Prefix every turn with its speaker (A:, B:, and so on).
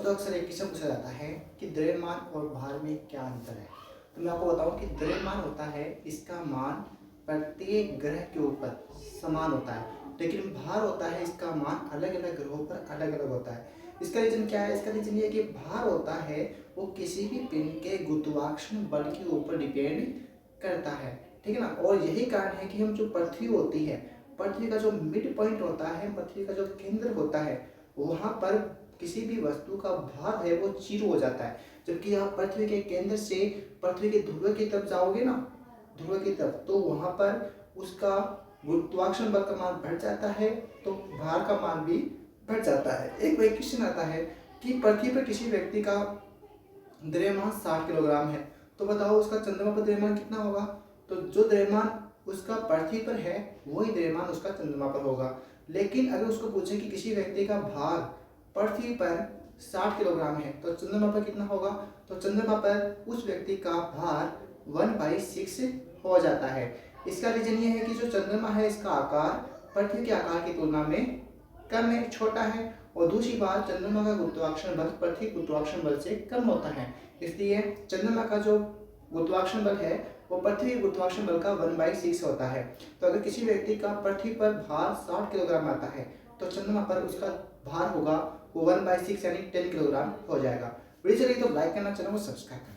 A: दोस्तों अक्सर एक क्वेश्चन पूछा जाता है कि द्रव्यमान और भार में क्या अंतर है। तो मैं आपको बताऊं कि द्रव्यमान होता है इसका मान प्रत्येक ग्रह के ऊपर समान होता है, लेकिन भार होता है इसका मान अलग अलग ग्रहों पर अलग अलग होता है। इसका रीजन क्या है? इसका रीजन ये है कि भार होता है वो किसी भी पिंड के गुरुत्वाकर्षण बल के ऊपर डिपेंड करता है, ठीक है ना। और यही कारण है कि हम जो पृथ्वी होती है, पृथ्वी का जो मिड पॉइंट होता है, पृथ्वी का जो केंद्र होता है, वहां पर किसी भी वस्तु का भार है वो 0 हो जाता है। जबकि आप पृथ्वी के केंद्र से पृथ्वी के ध्रुव की तरफ जाओगे ना, ध्रुव की तरफ, तो वहां पर उसका गुरुत्वाकर्षण बल का मान बढ़ जाता है, तो भार का मान भी बढ़ जाता है। एक वही क्वेश्चन आता है कि पृथ्वी पर किसी व्यक्ति का द्रव्यमान 60 किलोग्राम है, तो बताओ उसका चंद्रमा पर द्रव्यमान कितना होगा। तो जो द्रव्यमान उसका पृथ्वी पर है वही द्रव्यमान उसका चंद्रमा पर होगा। लेकिन अगर उसको पूछे कि किसी व्यक्ति का भार पृथ्वी पर 60 किलोग्राम है तो चंद्रमा पर कितना होगा, तो चंद्रमा पर उस व्यक्ति का भार 1/6 हो जाता है। इसका रीजन ये है कि जो चंद्रमा है इसका आकार पृथ्वी के आकार की तुलना में कम है, छोटा है। और दूसरी बात, चंद्रमा का गुरुत्वाकर्षण बल पृथ्वी गुरुत्वाकर्षण बल से कम होता है, इसलिए चंद्रमा का जो गुरुत्वाकर्षण बल है वो पृथ्वी गुरुत्वाकर्षण बल का 1/6 होता है। तो अगर किसी व्यक्ति का पृथ्वी पर भार 60 किलोग्राम आता है तो चंद्रमा पर उसका भार होगा वो 1/6 यानी 10 किलोग्राम हो जाएगा। वीडियो चलिए तो लाइक करना, चैनल को सब्सक्राइब करना।